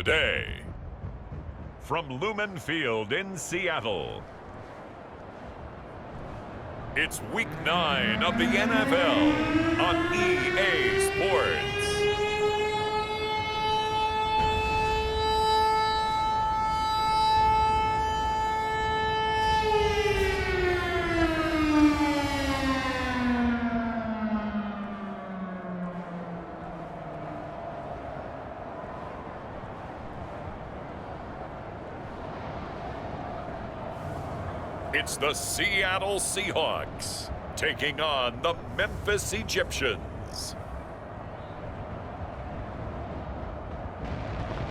Today, from Lumen Field in Seattle, it's Week 9 of the NFL on EA Sports. It's the Seattle Seahawks taking on the Memphis Egyptians.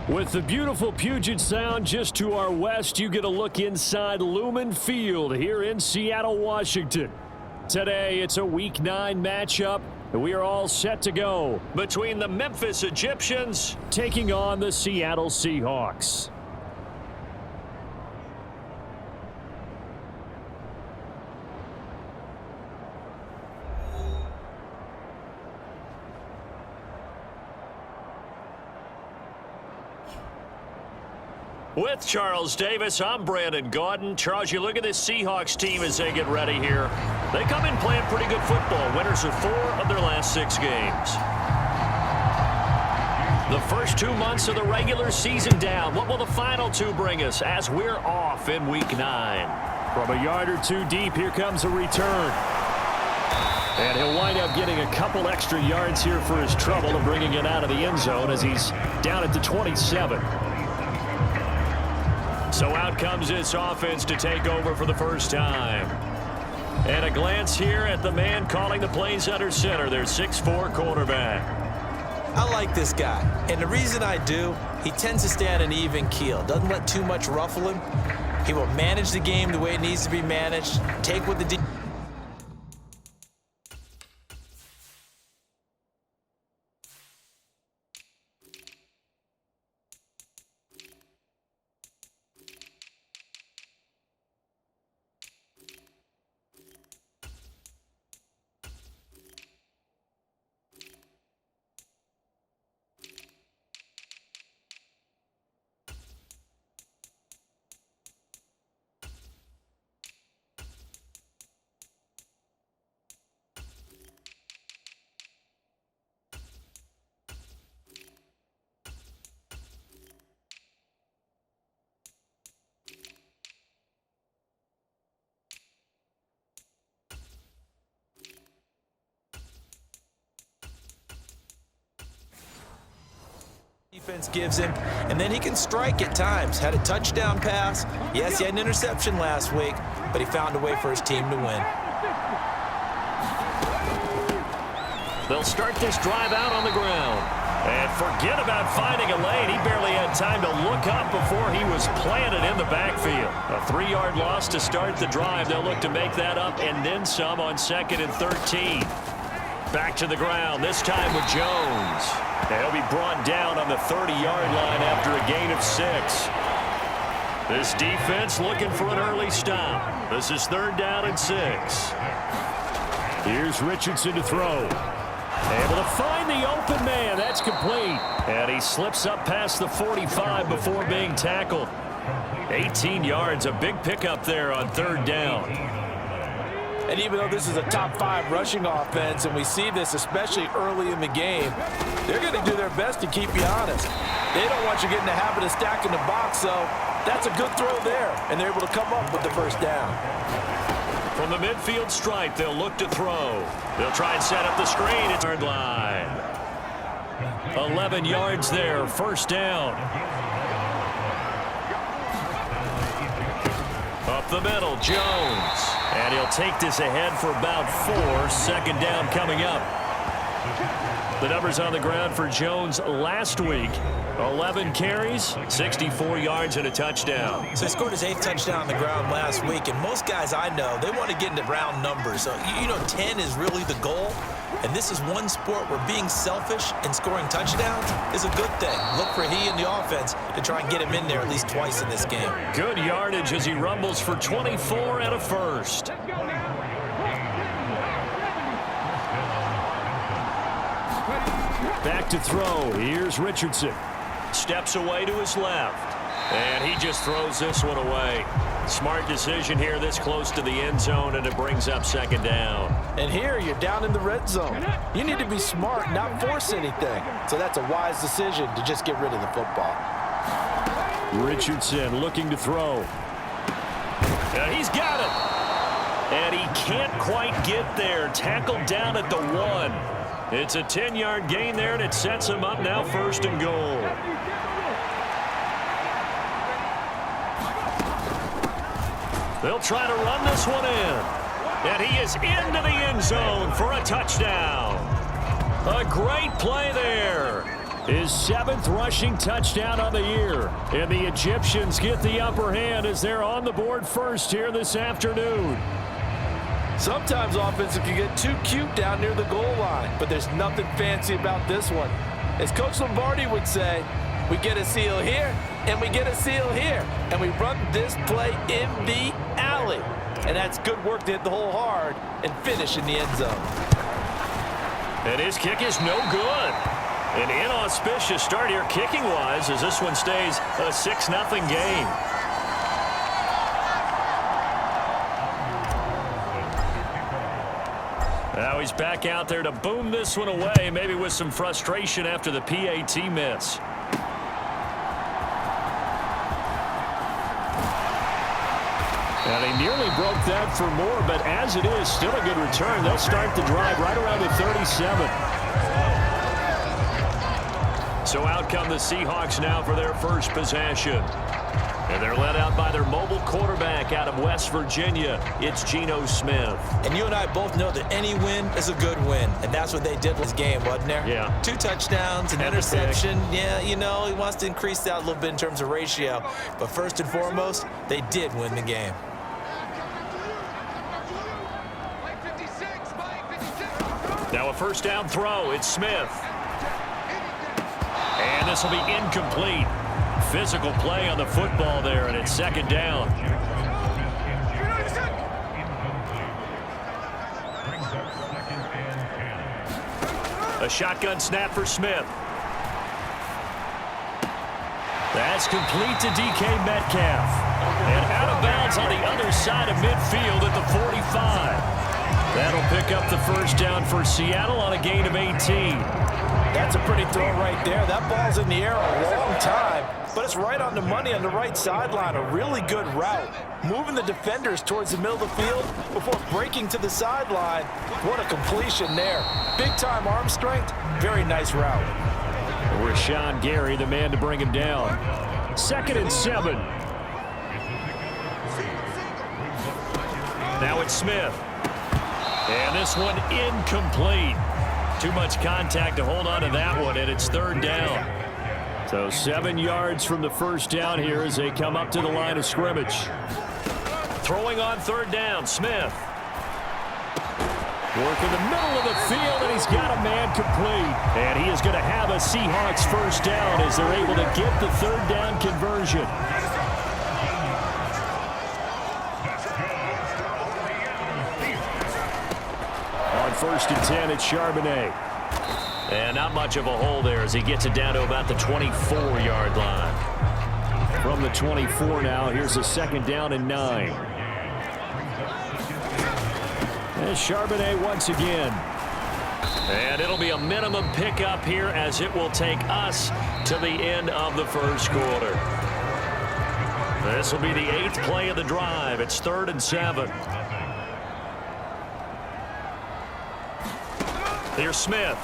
With the beautiful Puget Sound just to our west, you get a look inside Lumen Field here in Seattle, Washington. Today, it's a Week 9 matchup, and we are all set to go between the Memphis Egyptians taking on the Seattle Seahawks. With Charles Davis, I'm Brandon Gaudin. Charles, you look at this Seahawks team as they get ready here. They come in playing pretty good football. Winners of 4 of their last 6 games. The first 2 months of the regular season down. What will the final 2 bring us as we're off in Week 9? From a yard or 2 deep, here comes a return. And he'll wind up getting a couple extra yards here for his trouble and bringing it out of the end zone as he's down at the 27. So out comes this offense to take over for the first time. And a glance here at the man calling the plays under center, their 6'4" quarterback. I like this guy, and the reason I do, he tends to stay on an even keel. Doesn't let too much ruffle him. He will manage the game the way it needs to be managed, take what the defense gives him, and then he can strike at times. Had a touchdown pass. Yes, he had an interception last week, but he found a way for his team to win. They'll start this drive out on the ground. And forget about finding a lane. He barely had time to look up before he was planted in the backfield. A 3-yard loss to start the drive. They'll look to make that up and then some on 2nd and 13. Back to the ground, this time with Jones. And he'll be brought down on the 30-yard line after a gain of 6. This defense looking for an early stop. This is 3rd down and 6. Here's Richardson to throw. Able to find the open man. That's complete. And he slips up past the 45 before being tackled. 18 yards, a big pickup there on 3rd down. And even though this is a top 5 rushing offense, and we see this especially early in the game, they're going to do their best to keep you honest. They don't want you getting the habit of stacking the box, so that's a good throw there, and they're able to come up with the first down. From the midfield stripe, they'll look to throw. They'll try and set up the screen at third line. 11 yards there, 1st down. Up the middle, Jones. And he'll take this ahead for about 4. 2nd down coming up. The numbers on the ground for Jones last week. 11 carries, 64 yards, and a touchdown. So he scored his 8th touchdown on the ground last week, and most guys I know, they want to get into round numbers. So, 10 is really the goal. And this is one sport where being selfish and scoring touchdowns is a good thing. Look for he and the offense to try and get him in there at least twice in this game. Good yardage as he rumbles for 24 and a first. Back to throw. Here's Richardson. Steps away to his left. And he just throws this one away. Smart decision here this close to the end zone, and it brings up second down. And here you're down in the red zone. You need to be smart, not force anything. So that's a wise decision to just get rid of the football. Richardson looking to throw. And he's got it. And he can't quite get there. Tackled down at the 1. It's a 10-yard gain there, and it sets him up now 1st and goal. They'll try to run this one in. And he is into the end zone for a touchdown. A great play there. His 7th rushing touchdown on the year. And the Egyptians get the upper hand as they're on the board first here this afternoon. Sometimes offenses can get too cute down near the goal line, but there's nothing fancy about this one. As Coach Lombardi would say, we get a seal here, and we get a seal here, and we run this play in the alley. And that's good work to hit the hole hard and finish in the end zone. And his kick is no good. An inauspicious start here kicking-wise as this one stays a 6-0 game. Now he's back out there to boom this one away, maybe with some frustration after the PAT miss. And they nearly broke that for more, but as it is, still a good return. They'll start the drive right around the 37. So out come the Seahawks now for their first possession. And they're led out by their mobile quarterback out of West Virginia. It's Geno Smith. And you and I both know that any win is a good win. And that's what they did with this game, wasn't there? Yeah. 2 touchdowns, an interception. Yeah, you know, he wants to increase that a little bit in terms of ratio. But first and foremost, they did win the game. Now a first down throw. It's Smith. And this will be incomplete. Physical play on the football there, and it's second down. A shotgun snap for Smith. That's complete to DK Metcalf. And out of bounds on the other side of midfield at the 45. That'll pick up the first down for Seattle on a gain of 18. That's a pretty throw right there. That ball's in the air a long time, but it's right on the money on the right sideline. A really good route. Moving the defenders towards the middle of the field before breaking to the sideline. What a completion there. Big-time arm strength. Very nice route. Rashawn Gary, the man to bring him down. 2nd and 7. Now it's Smith. And this one incomplete. Too much contact to hold on to that one, and it's 3rd down. So 7 yards from the first down here as they come up to the line of scrimmage. Throwing on 3rd down, Smith. Work in the middle of the field, and he's got a man complete. And he is going to have a Seahawks first down as they're able to get the 3rd down conversion. On 1st and 10, it's Charbonnet. And not much of a hole there as he gets it down to about the 24-yard line. From the 24 now, here's a 2nd down and 9. And Charbonnet once again. And it'll be a minimum pickup here as it will take us to the end of the first quarter. This will be the 8th play of the drive. It's 3rd and 7. Here's Smith.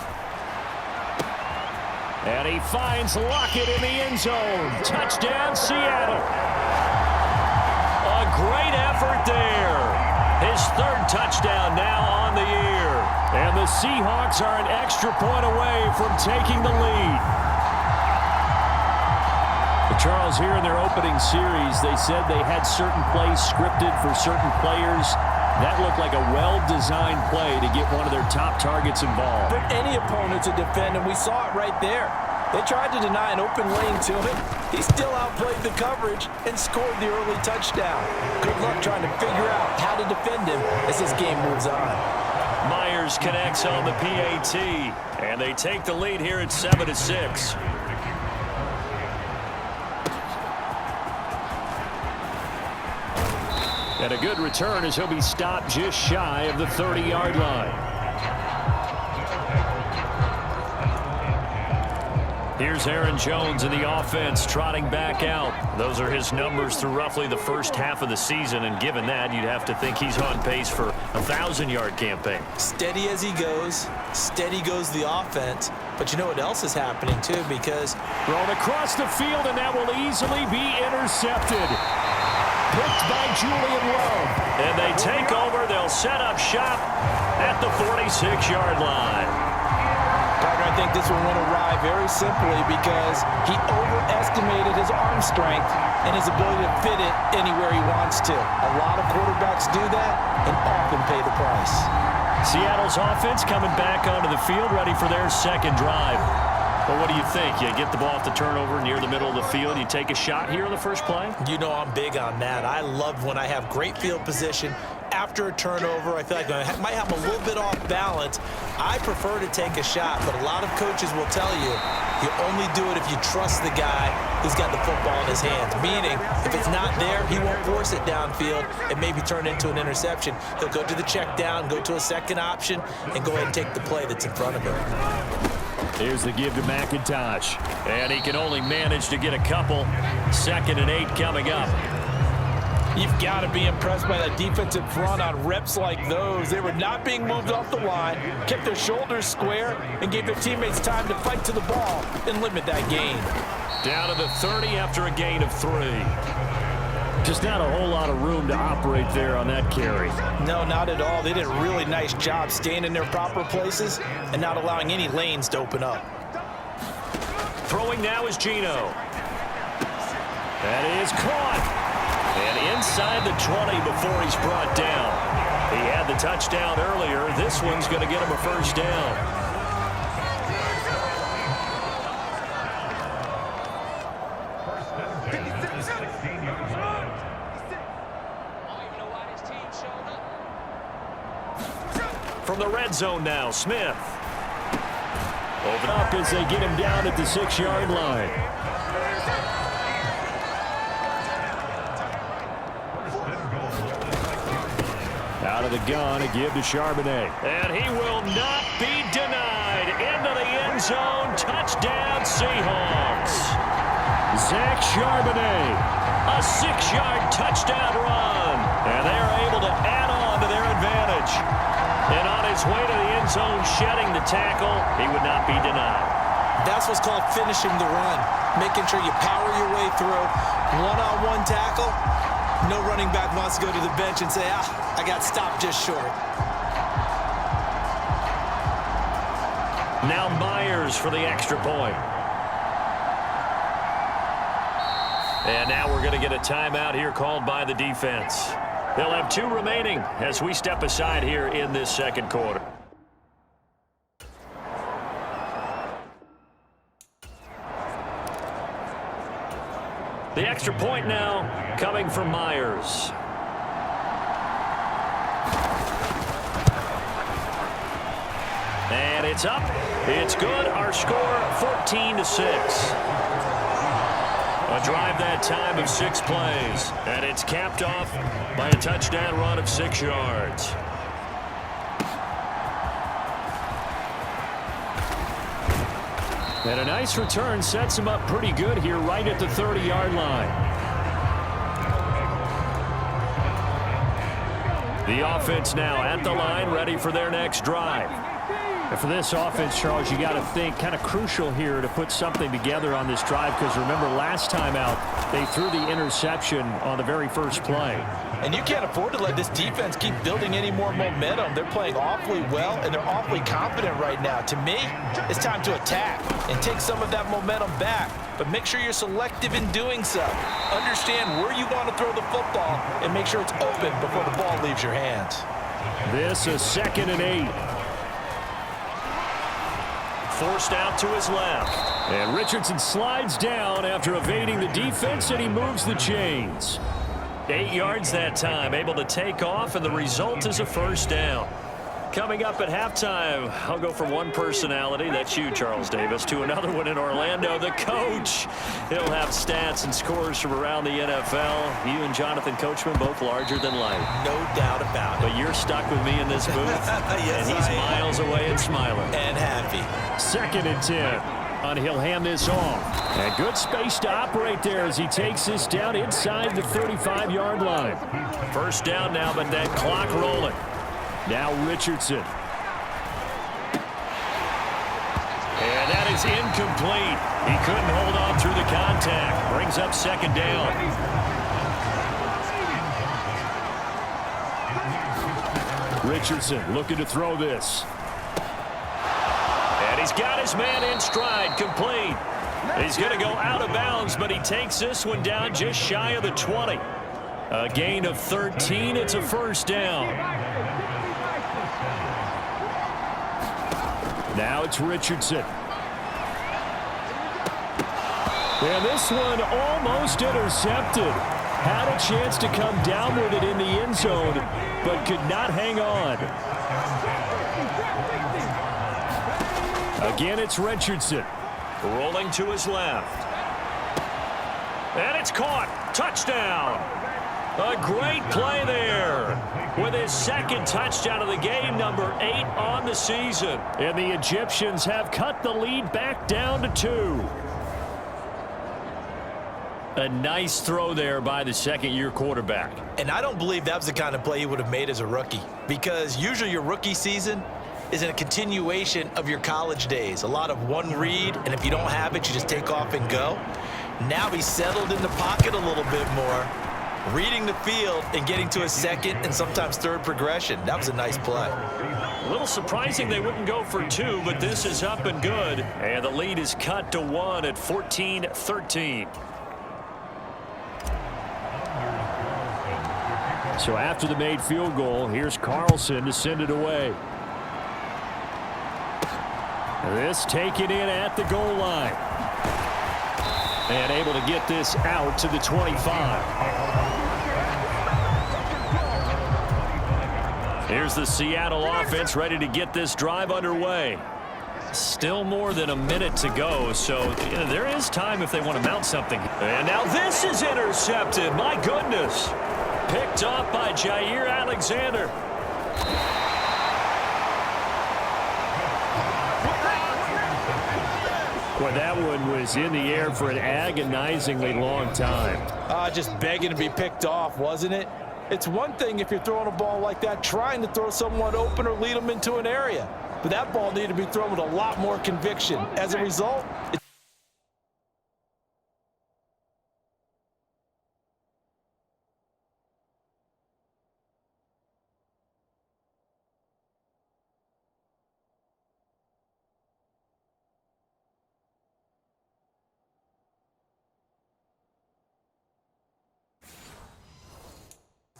And he finds Lockett in the end zone. Touchdown, Seattle. A great effort there. His 3rd touchdown now on the year. And the Seahawks are an extra point away from taking the lead. Charles, here in their opening series, they said they had certain plays scripted for certain players. That looked like a well-designed play to get one of their top targets involved. For any opponent to defend, and we saw it right there. They tried to deny an open lane to him. He still outplayed the coverage and scored the early touchdown. Good luck trying to figure out how to defend him as this game moves on. Myers connects on the PAT, and they take the lead here at 7-6. And a good return as he'll be stopped just shy of the 30-yard line. Here's Aaron Jones in the offense trotting back out. Those are his numbers through roughly the first half of the season, and given that, you'd have to think he's on pace for a 1,000-yard campaign. Steady as he goes, steady goes the offense. But you know what else is happening, too, because thrown across the field, and that will easily be intercepted. Picked by Julian Love. And they take over. They'll set up shop at the 46-yard line. Partner, I think this one went awry very simply because he overestimated his arm strength and his ability to fit it anywhere he wants to. A lot of quarterbacks do that and often pay the price. Seattle's offense coming back onto the field, ready for their second drive. Well, what do you think? You get the ball off the turnover near the middle of the field. You take a shot here on the first play? You know I'm big on that. I love when I have great field position. After a turnover, I feel like I might have a little bit off balance. I prefer to take a shot, but a lot of coaches will tell you, you only do it if you trust the guy who's got the football in his hands. Meaning, if it's not there, he won't force it downfield and maybe turn into an interception. He'll go to the check down, go to a second option, and go ahead and take the play that's in front of him. Here's the give to McIntosh. And he can only manage to get a couple. 2nd and 8 coming up. You've got to be impressed by that defensive front on reps like those. They were not being moved off the line, kept their shoulders square, and gave their teammates time to fight to the ball and limit that gain. Down to the 30 after a gain of 3. Just not a whole lot of room to operate there on that carry. No, not at all. They did a really nice job staying in their proper places and not allowing any lanes to open up. Throwing now is Geno. That is caught. And inside the 20 before he's brought down. He had the touchdown earlier. This one's going to get him a first down. From the red zone now, Smith. Open up as they get him down at the 6-yard line. Out of the gun, a give to Charbonnet. And he will not be denied. Into the end zone. Touchdown, Seahawks. Zach Charbonnet. A 6-yard touchdown run. And they are able to add on to their advantage. And on his way to the end zone, shedding the tackle, he would not be denied. That's what's called finishing the run. Making sure you power your way through. One-on-one tackle. No running back wants to go to the bench and say, I got stopped just short. Now Myers for the extra point. And now we're going to get a timeout here called by the defense. They'll have 2 remaining as we step aside here in this second quarter. The extra point now coming from Myers. And it's up. It's good. Our score 14-6. A drive that time of 6 plays. And it's capped off by a touchdown run of 6 yards. And a nice return sets him up pretty good here right at the 30-yard line. The offense now at the line, ready for their next drive. And for this offense, Charles, you got to think kind of crucial here to put something together on this drive because remember last time out, they threw the interception on the very first play. And you can't afford to let this defense keep building any more momentum. They're playing awfully well, and they're awfully confident right now. To me, it's time to attack and take some of that momentum back. But make sure you're selective in doing so. Understand where you want to throw the football and make sure it's open before the ball leaves your hands. This is 2nd and 8. Forced out to his left. And Richardson slides down after evading the defense, and he moves the chains. 8 yards that time, able to take off, and the result is a first down. Coming up at halftime, I'll go from one personality, that's you, Charles Davis, to another one in Orlando, the coach. He'll have stats and scores from around the NFL. You and Jonathan Coachman both larger than life. No doubt about it. But you're stuck with me in this booth, yes, and he's miles away and smiling. And happy. 2nd and 10. And he'll hand this off. And good space to operate there as he takes this down inside the 35-yard line. First down now, but that clock rolling. Now Richardson. And that is incomplete. He couldn't hold on through the contact. Brings up 2nd down. Richardson looking to throw this. And he's got his man in stride, complete. He's going to go out of bounds, but he takes this one down just shy of the 20. A gain of 13. It's a first down. Now it's Richardson. And this one almost intercepted. Had a chance to come down with it in the end zone, but could not hang on. Again, it's Richardson. Rolling to his left. And it's caught. Touchdown. A great play there. With his 2nd touchdown of the game, number 8 on the season. And the Egyptians have cut the lead back down to 2. A nice throw there by the 2nd-year quarterback. And I don't believe that was the kind of play he would have made as a rookie, because usually your rookie season is a continuation of your college days. A lot of one read, and if you don't have it, you just take off and go. Now he's settled in the pocket a little bit more, reading the field and getting to a 2nd and sometimes 3rd progression. That was a nice play. A little surprising they wouldn't go for 2, but this is up and good. And the lead is cut to 1 at 14-13. So after the made field goal, here's Carlson to send it away. This taken in at the goal line. And able to get this out to the 25. Here's the Seattle offense ready to get this drive underway. Still more than a minute to go, so there is time if they want to mount something. And now this is intercepted. My goodness. Picked off by Jair Alexander. Well, that one was in the air for an agonizingly long time. Just begging to be picked off, wasn't it? It's one thing if you're throwing a ball like that, trying to throw someone open or lead them into an area. But that ball needed to be thrown with a lot more conviction. As a result,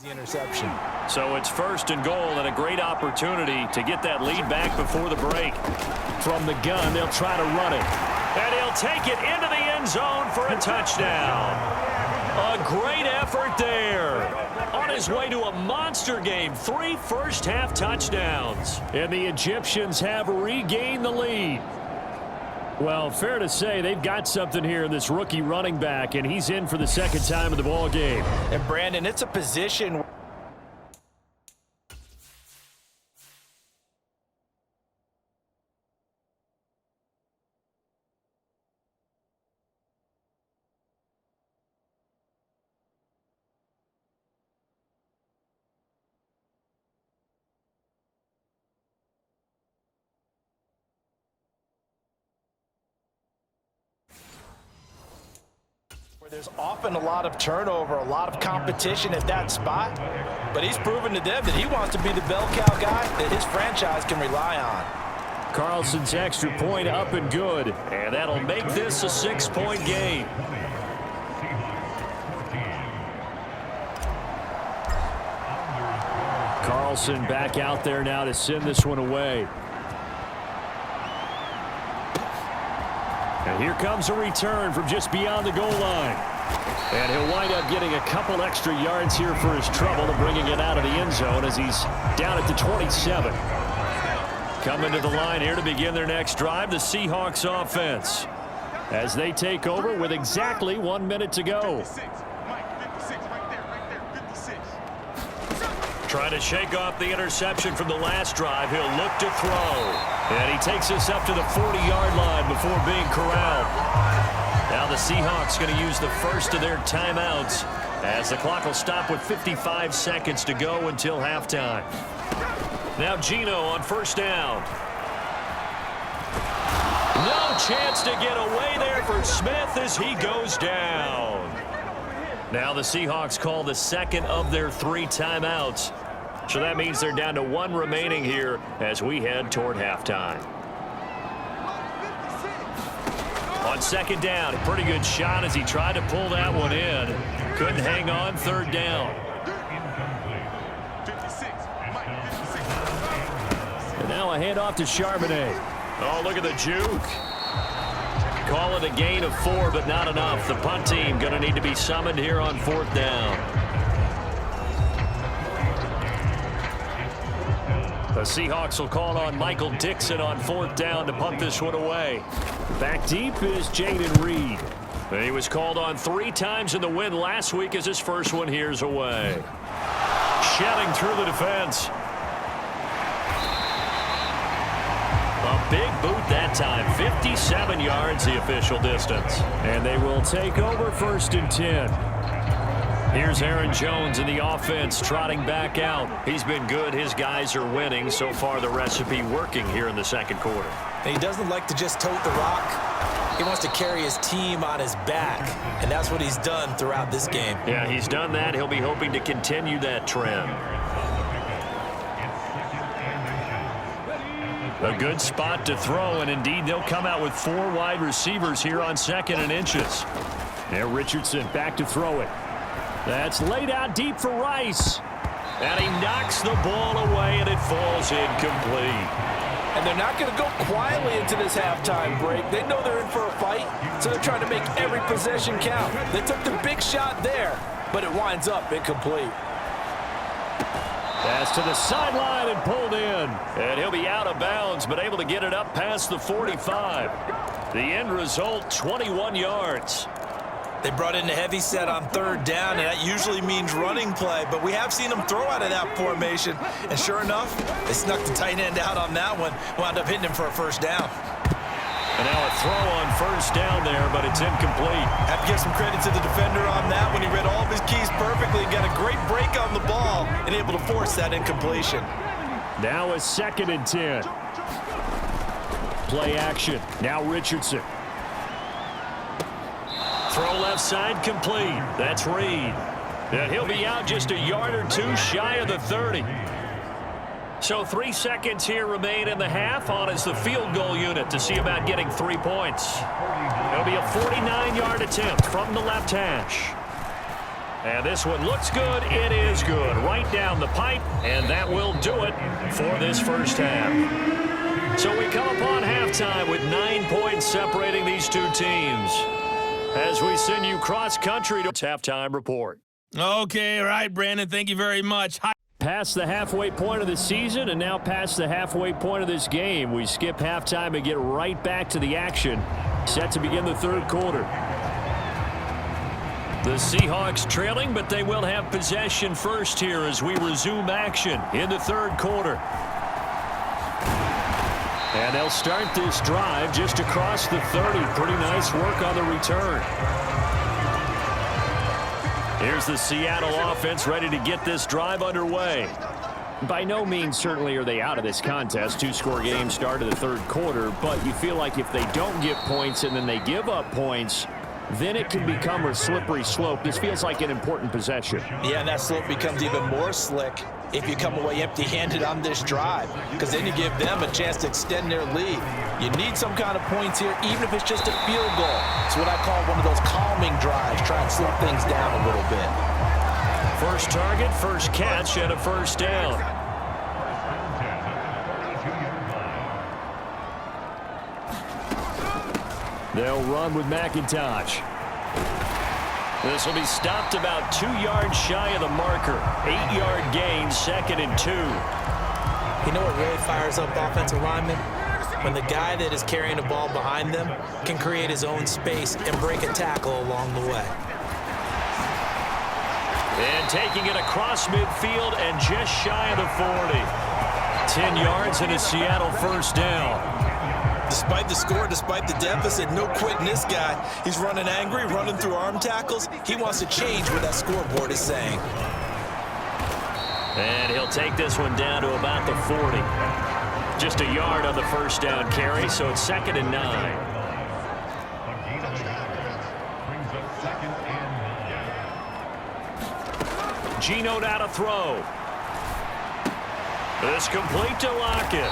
the interception. So it's 1st and goal and a great opportunity to get that lead back before the break. From the gun, they'll try to run it. And he'll take it into the end zone for a touchdown. A great effort there. On his way to a monster game, 3 first-half touchdowns. And the Egyptians have regained the lead. Well, fair to say they've got something here in this rookie running back, and he's in for the 2nd time of the ball game. And Brandon, it's a position where there's often a lot of turnover, a lot of competition at that spot. But he's proven to them that he wants to be the bell cow guy that his franchise can rely on. Carlson's extra point up and good. And that'll make this a 6-point game. Carlson back out there now to send this one away. And here comes a return from just beyond the goal line. And he'll wind up getting a couple extra yards here for his trouble and bringing it out of the end zone as he's down at the 27. Coming to the line here to begin their next drive, the Seahawks offense, as they take over with exactly 1 minute to go. Trying to shake off the interception from the last drive. He'll look to throw. And he takes us up to the 40-yard line before being corralled. Now the Seahawks going to use the first of their timeouts as the clock will stop with 55 seconds to go until halftime. Now Geno on first down. No chance to get away there for Smith as he goes down. Now the Seahawks call the second of their 3 timeouts. So that means they're down to 1 remaining here as we head toward halftime. On second down, a pretty good shot as he tried to pull that one in. Couldn't hang on, third down. And now a handoff to Charbonnet. Oh, look at the juke. Call it a gain of 4, but not enough. The punt team going to need to be summoned here on 4th down. The Seahawks will call on Michael Dixon on 4th down to punt this one away. Back deep is Jaden Reed. He was called on 3 times in the win last week as his first one here's away. Shedding through the defense. A big boot that time. 57 yards the official distance. And they will take over 1st and 10. Here's Aaron Jones in the offense trotting back out. He's been good. His guys are winning. So far the recipe working here in the second quarter. And he doesn't like to just tote the rock. He wants to carry his team on his back. And that's what he's done throughout this game. Yeah, he's done that. He'll be hoping to continue that trend. A good spot to throw, and indeed they'll come out with 4 wide receivers here on 2nd and inches. Now Richardson back to throw it. That's laid out deep for Rice. And he knocks the ball away, and it falls incomplete. And they're not going to go quietly into this halftime break. They know they're in for a fight, so they're trying to make every possession count. They took the big shot there, but it winds up incomplete. Pass to the sideline and pulled in. And he'll be out of bounds, but able to get it up past the 45. The end result, 21 yards. They brought in the heavy set on 3rd down, and that usually means running play, but we have seen them throw out of that formation, and sure enough, they snuck the tight end out on that one, wound up hitting him for a 1st down. And now a throw on 1st down there, but it's incomplete. Have to give some credit to the defender on that when he read all of his keys perfectly and got a great break on the ball and able to force that incompletion. Now a 2nd and 10. Play action. Now Richardson. Throw left side complete. That's Reed. And he'll be out just a yard or 2 shy of the 30. So 3 seconds here remain in the half. On is the field goal unit to see about getting 3 points. It'll be a 49-yard attempt from the left hash. And this one looks good. It is good. Right down the pipe. And that will do it for this first half. So we come upon halftime with 9 points separating these 2 teams. As we send you cross-country to halftime report. Okay, all right, Brandon, thank you very much. Past the halfway point of the season and now past the halfway point of this game. We skip halftime and get right back to the action. Set to begin the 3rd quarter. The Seahawks trailing, but they will have possession first here as we resume action in the 3rd quarter. And they'll start this drive just across the 30. Pretty nice work on the return. Here's the Seattle offense ready to get this drive underway. By no means certainly are they out of this contest. 2-score game start of the 3rd quarter, but you feel like if they don't get points and then they give up points, then it can become a slippery slope. This feels like an important possession. Yeah, and that slope becomes even more slick if you come away empty-handed on this drive, because then you give them a chance to extend their lead. You need some kind of points here, even if it's just a field goal. It's what I call one of those calming drives, try and slow things down a little bit. First target, first catch, and a 1st down. They'll run with McIntosh. This will be stopped about 2 yards shy of the marker. 8-yard gain, 2nd and 2. You know what really fires up offensive linemen? When the guy that is carrying the ball behind them can create his own space and break a tackle along the way. And taking it across midfield and just shy of the 40. 10 yards and a Seattle first down. Despite the score, despite the deficit, no quitting this guy. He's running angry, running through arm tackles. He wants to change what that scoreboard is saying. And he'll take this one down to about the 40. Just a yard on the first down carry, so it's 2nd and 9. Geno now to throw. This complete to Lockett.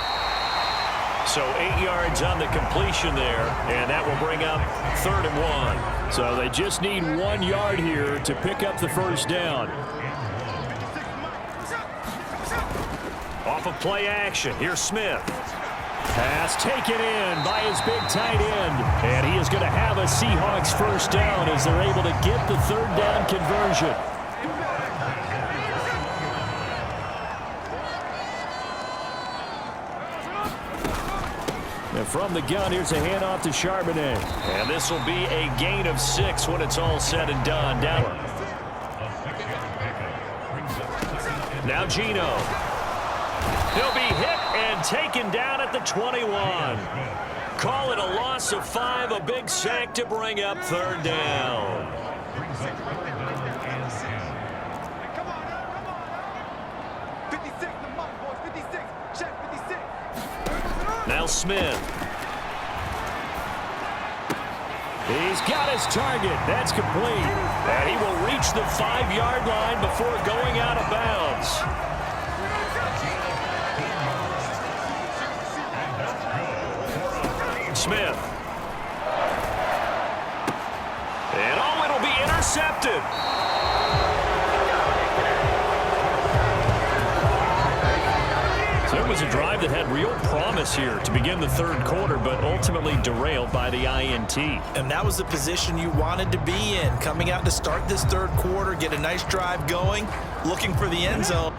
So 8 yards on the completion there, and that will bring up 3rd and 1. So they just need 1 yard here to pick up the first down. Off of play action, here's Smith. Pass taken in by his big tight end. And he is going to have a Seahawks first down as they're able to get the 3rd down conversion. And from the gun, here's a handoff to Charbonnet. And this will be a gain of 6 when it's all said and done. Down. Now Geno. He'll be hit and taken down at the 21. Call it a loss of 5, a big sack to bring up 3rd down. Now Smith. He's got his target. That's complete. And he will reach the 5-yard line before going out of bounds. Smith. And oh, it'll be intercepted. So it was a drive that had real promise here to begin the 3rd quarter, but ultimately derailed by the INT. And that was the position you wanted to be in. Coming out to start this 3rd quarter, get a nice drive going, looking for the end zone.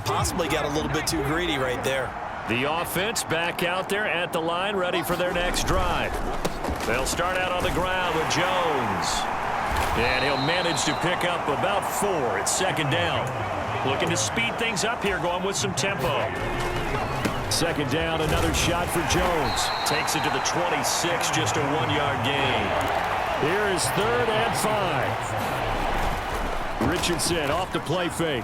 Possibly got a little bit too greedy right there. The offense back out there at the line, ready for their next drive. They'll start out on the ground with Jones. And he'll manage to pick up about 4. It's 2nd down. Looking to speed things up here, going with some tempo. 2nd down, another shot for Jones. Takes it to the 26, just a 1-yard gain. Here is 3rd and 5. Richardson off the play fake.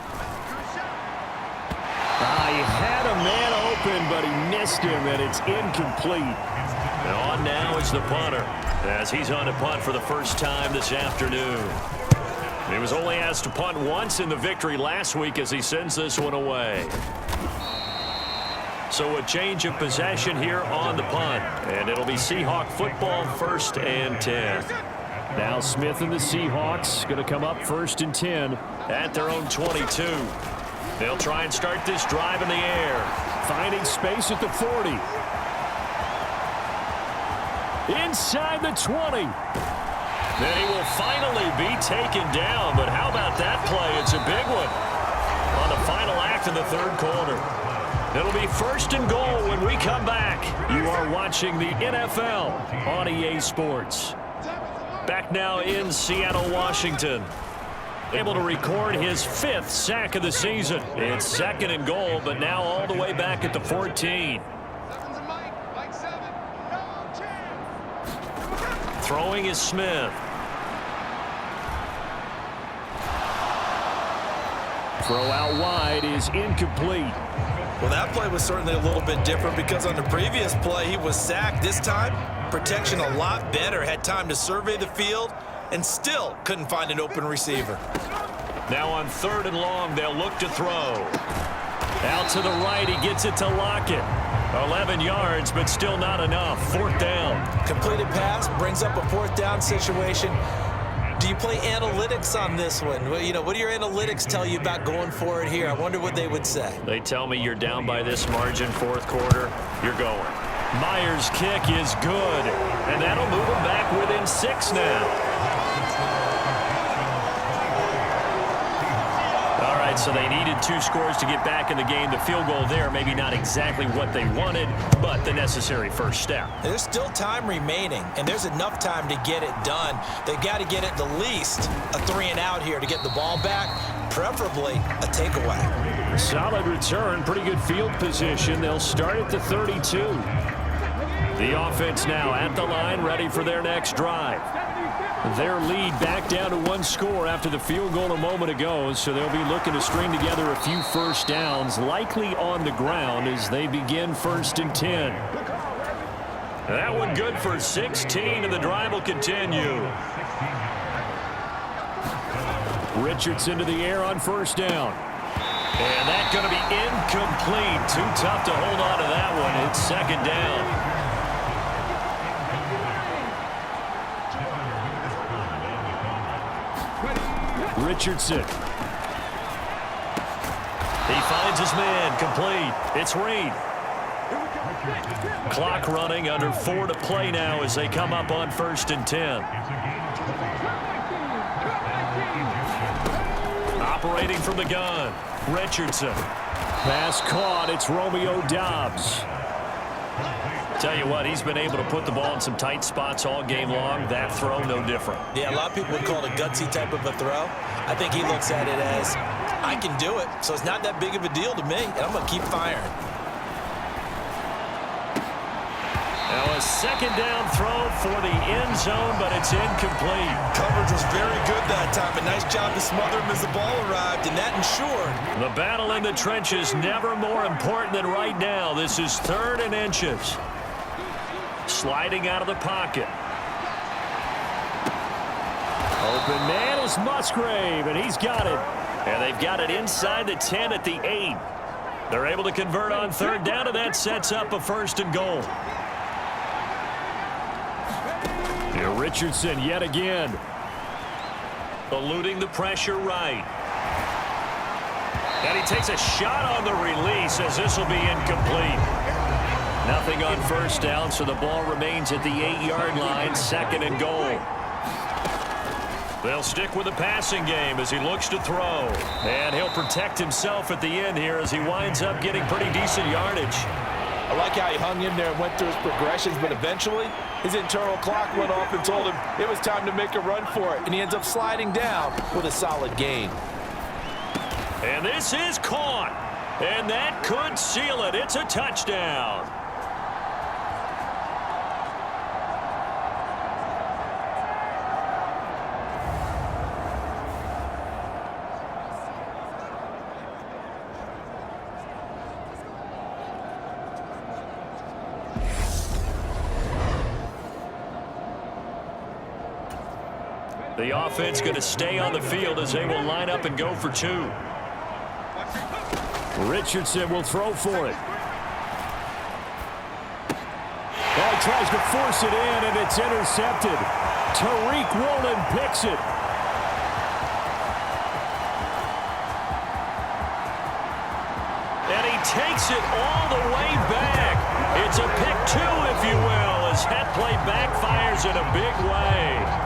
He had a man open, but he missed him, and it's incomplete. And on now is the punter, as he's on to punt for the first time this afternoon. He was only asked to punt once in the victory last week as he sends this one away. So a change of possession here on the punt, and it'll be Seahawk football, 1st and 10. Now Smith and the Seahawks going to come up 1st and 10 at their own 22. They'll try and start this drive in the air. Finding space at the 40. Inside the 20. Then he will finally be taken down, but how about that play? It's a big one on the final act of the 3rd quarter. It'll be 1st and goal when we come back. You are watching the NFL on EA Sports. Back now in Seattle, Washington. Able to record his 5th sack of the season. It's 2nd and goal, but now all the way back at the 14. Throwing is Smith. Throw out wide is incomplete. Well, that play was certainly a little bit different because on the previous play, he was sacked. This time, protection a lot better. Had time to survey the field and still couldn't find an open receiver. Now on 3rd and long, they'll look to throw. Out to the right, he gets it to Lockett. 11 yards, but still not enough. 4th down. Completed pass brings up a 4th down situation. Do you play analytics on this one? Well, what do your analytics tell you about going for it here? I wonder what they would say. They tell me you're down by this margin, fourth quarter, you're going. Myers' kick is good, and that'll move them back within 6 now. All right, so they needed 2 scores to get back in the game. The field goal there, maybe not exactly what they wanted, but the necessary first step. There's still time remaining, and there's enough time to get it done. They've got to get at the least a 3-and-out here to get the ball back, preferably a takeaway. Solid return, pretty good field position. They'll start at the 32. The offense now at the line, ready for their next drive. Their lead back down to 1 score after the field goal a moment ago, so they'll be looking to string together a few first downs, likely on the ground as they begin 1st and 10. That one good for 16, and the drive will continue. Richardson to the air on 1st down. And that's going to be incomplete. Too tough to hold on to that one. It's 2nd down. Richardson. He finds his man, complete. It's Reed. Clock running, under 4 to play now as they come up on 1st and 10. Operating from the gun, Richardson. Pass caught, it's Romeo Doubs. Tell you what, he's been able to put the ball in some tight spots all game long. That throw, no different. Yeah, a lot of people would call it a gutsy type of a throw. I think he looks at it as, I can do it, so it's not that big of a deal to me, and I'm going to keep firing. Now a 2nd down throw for the end zone, but it's incomplete. Coverage was very good that time. A nice job to smother him as the ball arrived, and that ensured. The battle in the trenches never more important than right now. This is 3rd and inches. Sliding out of the pocket. Open man is Musgrave, and he's got it. And they've got it inside the 10 at the 8. They're able to convert on 3rd down, and that sets up a 1st and goal. Here Richardson yet again. Eluding the pressure right. And he takes a shot on the release as this will be incomplete. Nothing on 1st down, so the ball remains at the 8-yard line, 2nd and goal. They'll stick with the passing game as he looks to throw. And he'll protect himself at the end here as he winds up getting pretty decent yardage. I like how he hung in there and went through his progressions, but eventually his internal clock went off and told him it was time to make a run for it, and he ends up sliding down with a solid gain. And this is caught, and that could seal it. It's a touchdown. The offense going to stay on the field as they will line up and go for 2. Richardson will throw for it. Well, he tries to force it in, and it's intercepted. Tariq Woolen picks it. And he takes it all the way back. It's a pick 2, if you will, as that play backfires in a big way.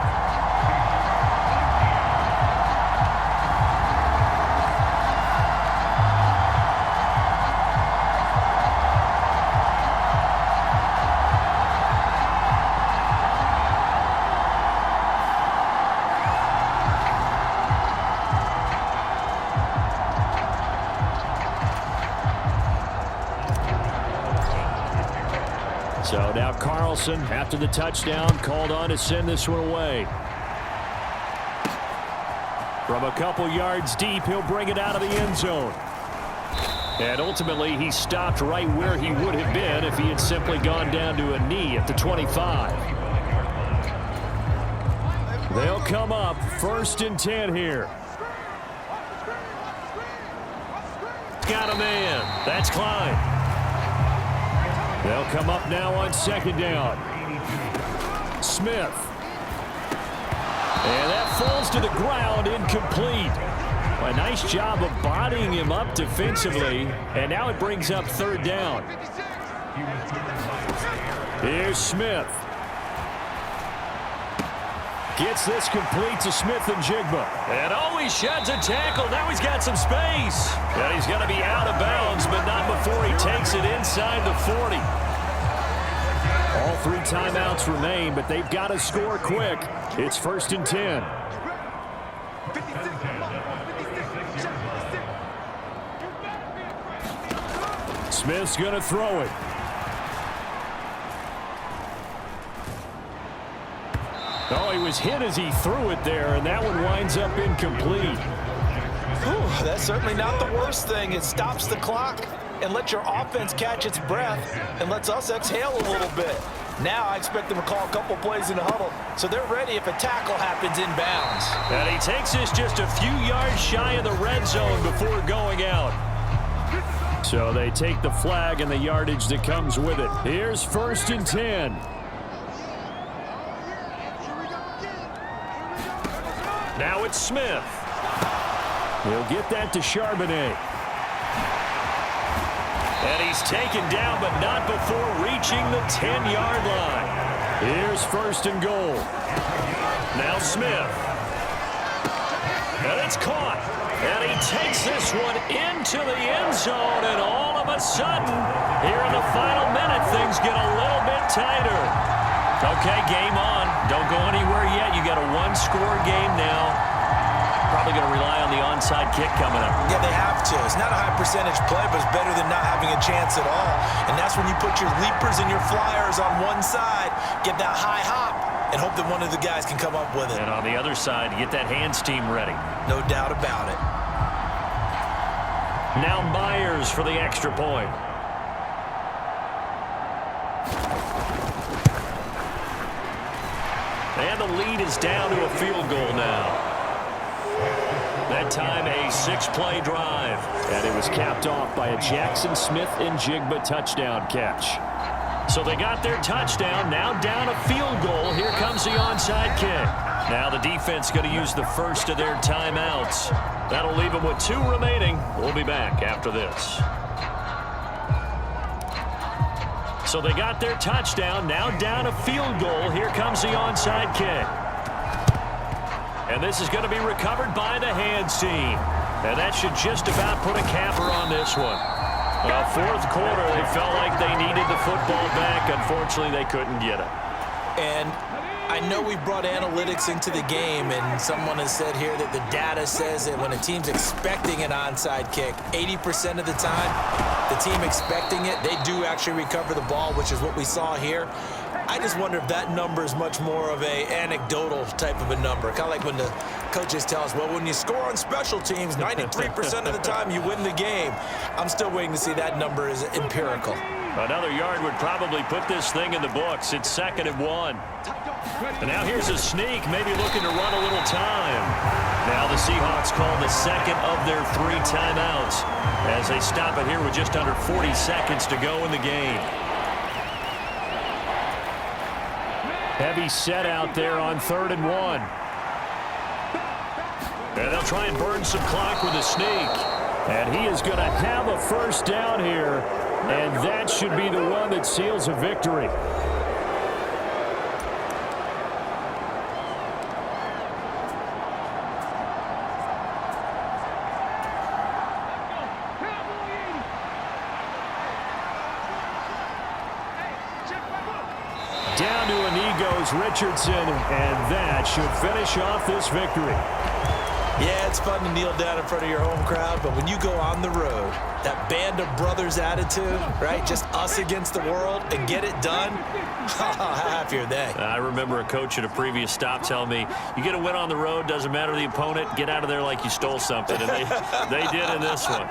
So now Carlson, after the touchdown, called on to send this one away. From a couple yards deep, he'll bring it out of the end zone. And ultimately, he stopped right where he would have been if he had simply gone down to a knee at the 25. They'll come up 1st and 10 here. Got a man. That's Klein. They'll come up now on 2nd down. Smith. And that falls to the ground, incomplete. A nice job of bodying him up defensively, and now it brings up third down. Here's Smith. Gets this complete to Smith and Jigba. And he sheds a tackle. Now he's got some space. And he's going to be out of bounds, but not before he takes it inside the 40. All 3 timeouts remain, but they've got to score quick. It's 1st and 10. Smith's going to throw it. Oh, he was hit as he threw it there, and that one winds up incomplete. Whew, that's certainly not the worst thing. It stops the clock and lets your offense catch its breath and lets us exhale a little bit. Now I expect them to call a couple plays in the huddle, so they're ready if a tackle happens inbounds. And he takes this just a few yards shy of the red zone before going out. So they take the flag and the yardage that comes with it. Here's 1st and 10. Now it's Smith. He'll get that to Charbonnet. And he's taken down, but not before reaching the 10-yard line. Here's 1st and goal. Now Smith. And it's caught. And he takes this one into the end zone, and all of a sudden, here in the final minute, things get a little bit tighter. Okay, game on. Don't go anywhere yet. You got a one-score game now. Probably going to rely on the onside kick coming up. Yeah, they have to. It's not a high percentage play, but it's better than not having a chance at all. And that's when you put your leapers and your flyers on one side, get that high hop, and hope that one of the guys can come up with it. And on the other side, get that hands team ready. No doubt about it. Now Myers for the extra point. And the lead is down to a field goal now. That time a 6-play drive. And it was capped off by a Jackson Smith and Jigba touchdown catch. So they got their touchdown. Now down a field goal. Here comes the onside kick. Now the defense going to use the first of their timeouts. That'll leave them with 2 remaining. We'll be back after this. So they got their touchdown. Now down a field goal. Here comes the onside kick. And this is going to be recovered by the hands team. And that should just about put a capper on this one. Fourth quarter, they felt like they needed the football back. Unfortunately, they couldn't get it. And I know we brought analytics into the game, and someone has said here that the data says that when a team's expecting an onside kick, 80% of the time, the team expecting it, they do actually recover the ball, which is what we saw here. I just wonder if that number is much more of a anecdotal type of a number. Kind of like when the coaches tell us, well, when you score on special teams, 93% of the time you win the game. I'm still waiting to see that number is empirical. Another yard would probably put this thing in the books. It's 2nd and 1. And now here's a sneak, maybe looking to run a little time. Now the Seahawks call the second of their 3 timeouts as they stop it here with just under 40 seconds to go in the game. Heavy set out there on 3rd and 1. And they'll try and burn some clock with a sneak. And he is going to have a first down here. And that should be the one that seals a victory. Down to a knee goes Richardson, and that should finish off this victory. Yeah, it's fun to kneel down in front of your home crowd, but when you go on the road, that band of brothers attitude, right? Just us against the world and get it done. How happy are they? I remember a coach at a previous stop telling me, you get a win on the road, doesn't matter the opponent, get out of there like you stole something. And they did in this one.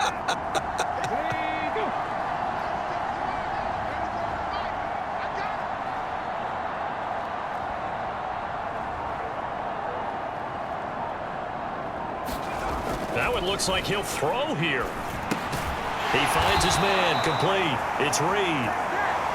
That one looks like he'll throw here. He finds his man complete. It's Reed.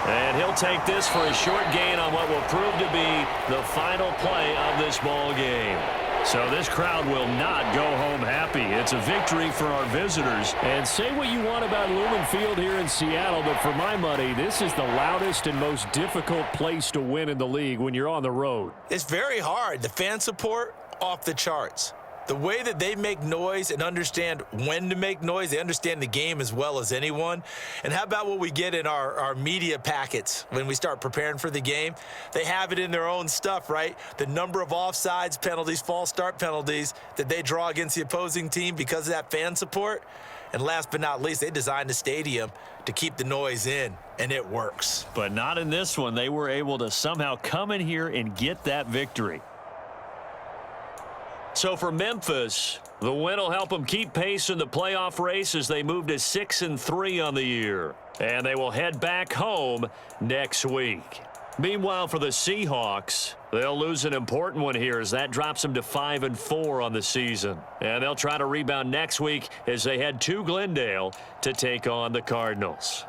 And he'll take this for a short gain on what will prove to be the final play of this ball game. So this crowd will not go home happy. It's a victory for our visitors. And say what you want about Lumen Field here in Seattle, but for my money, this is the loudest and most difficult place to win in the league when you're on the road. It's very hard. The fan support, off the charts. The way that they make noise and understand when to make noise, they understand the game as well as anyone. And how about what we get in our media packets when we start preparing for the game? They have it in their own stuff, right? The number of offsides penalties, false start penalties that they draw against the opposing team because of that fan support. And last but not least, they designed the stadium to keep the noise in, and it works. But not in this one. They were able to somehow come in here and get that victory. So for Memphis, the win will help them keep pace in the playoff race as they move to 6-3 on the year. And they will head back home next week. Meanwhile, for the Seahawks, they'll lose an important one here as that drops them to 5-4 on the season. And they'll try to rebound next week as they head to Glendale to take on the Cardinals.